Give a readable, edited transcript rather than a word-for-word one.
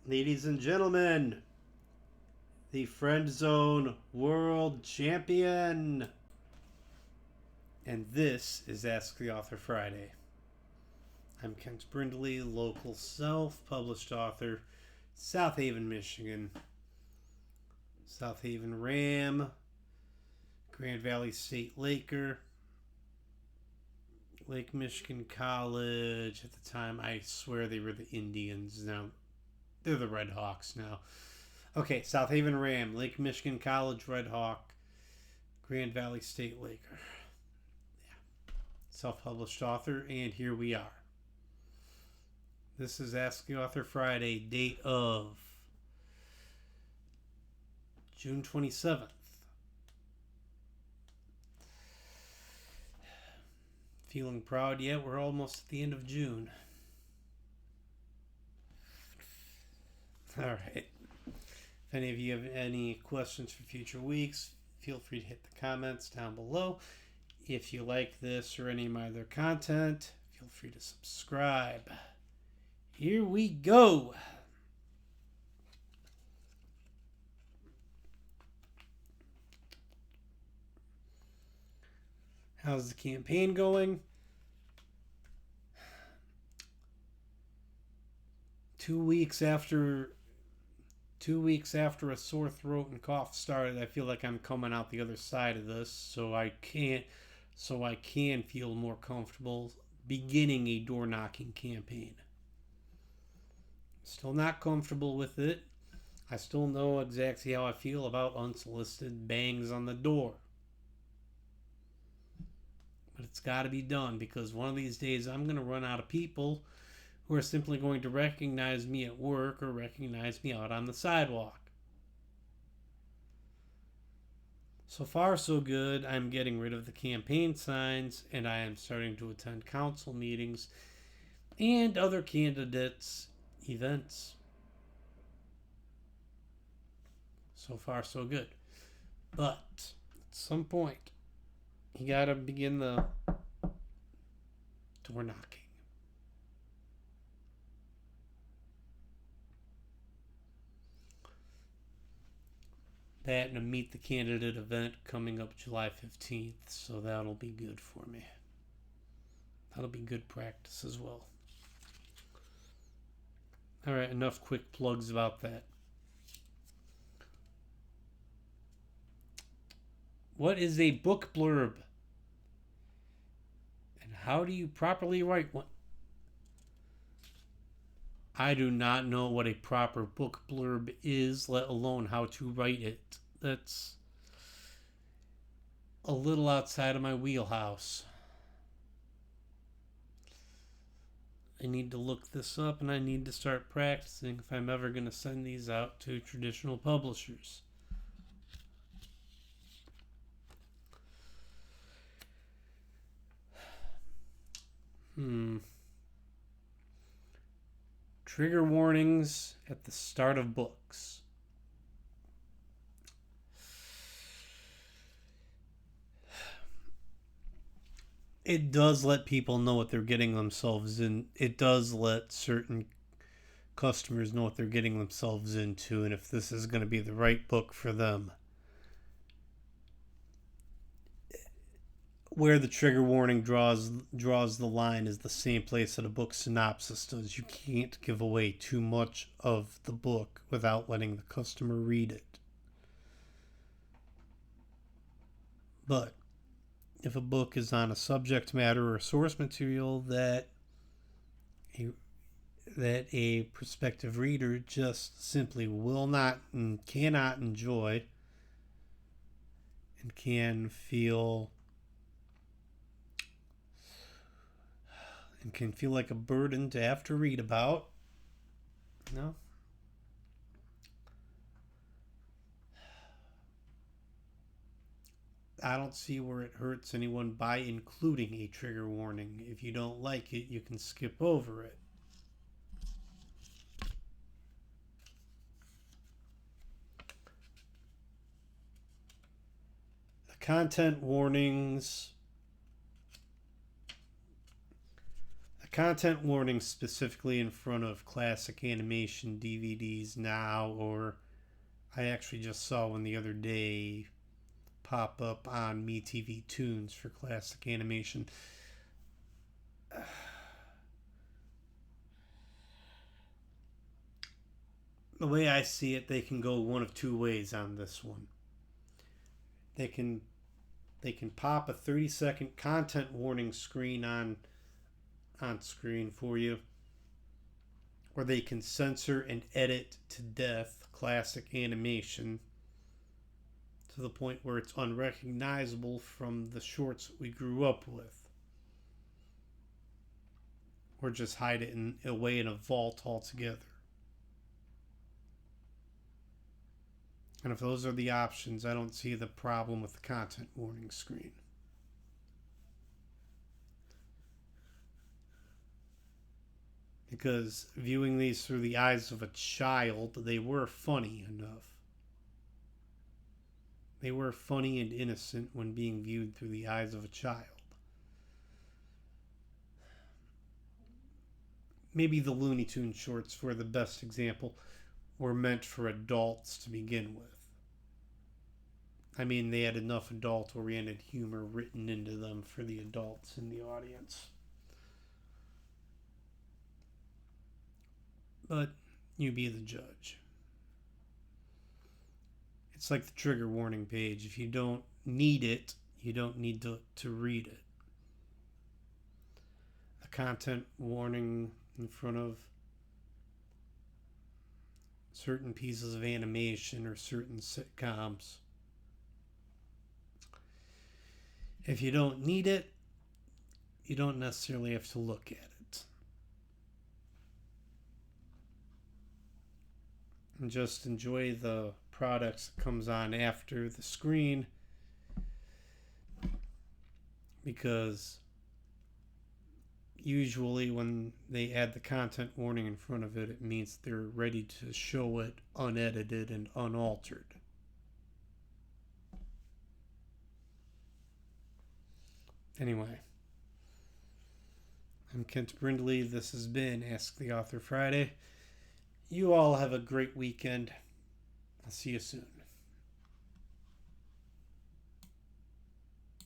Ladies and gentlemen, the Friend Zone World Champion. And this is Ask the Author Friday. I'm Kent Brindley, local self-published author, South Haven, Michigan. South Haven Ram, Grand Valley State Laker, Lake Michigan College. At the time, I swear they were the Indians. Now, they're the Red Hawks now. Okay, South Haven Ram, Lake Michigan College Red Hawk, Grand Valley State Laker. Yeah. Self-published author, and here we are. This is Ask the Author Friday, date of June 27th. Feeling proud yet? We're almost at the end of June. All right. If any of you have any questions for future weeks, feel free to hit the comments down below. If you like this or any of my other content, feel free to subscribe. Here we go. How's the campaign going? 2 weeks after a sore throat and cough started, I feel like I'm coming out the other side of this, so I can feel more comfortable beginning a door knocking campaign. Still not comfortable with it. I still know exactly how I feel about unsolicited bangs on the door. But it's got to be done, because one of these days I'm going to run out of people who are simply going to recognize me at work or recognize me out on the sidewalk. So far, so good. I'm getting rid of the campaign signs, and I am starting to attend council meetings and other candidates' events. So far, so good. But at some point, you gotta begin the door knocking. That and a Meet the Candidate event coming up July 15th, so that'll be good for me. That'll be good practice as well. Alright, enough quick plugs about that. What is a book blurb? And how do you properly write one? I do not know what a proper book blurb is, let alone how to write it. That's a little outside of my wheelhouse. I need to look this up, and I need to start practicing if I'm ever going to send these out to traditional publishers. Trigger warnings at the start of books. It does let people know what they're getting themselves in. It does let certain customers know what they're getting themselves into, and if this is going to be the right book for them. Where the trigger warning draws the line is the same place that a book synopsis does. You can't give away too much of the book without letting the customer read it. But if a book is on a subject matter or source material that a prospective reader just simply will not and cannot enjoy, and can feel like a burden to have to read about, no. I don't see where it hurts anyone by including a trigger warning. If you don't like it, you can skip over it. The content warnings content warnings specifically in front of classic animation DVDs now, or I actually just saw one the other day pop up on MeTV Tunes for classic animation. The way I see it, they can go one of two ways on this one. They can pop a 30-second content warning screen on screen for you, or they can censor and edit to death classic animation to the point where it's unrecognizable from the shorts that we grew up with, or just hide it away in a vault altogether. And if those are the options, I don't see the problem with the content warning screen. Because viewing these through the eyes of a child, they were funny enough. They were funny and innocent when being viewed through the eyes of a child. Maybe the Looney Tunes shorts, for the best example, were meant for adults to begin with. I mean, they had enough adult-oriented humor written into them for the adults in the audience. But you be the judge. It's like the trigger warning page. If you don't need it, you don't need to read it. A content warning in front of certain pieces of animation or certain sitcoms. If you don't need it, you don't necessarily have to look at it. And just enjoy the products that comes on after the screen, because usually when they add the content warning in front of it, it means they're ready to show it unedited and unaltered. Anyway, I'm Kent Brindley. This has been Ask the Author Friday. You all have a great weekend. I'll see you soon.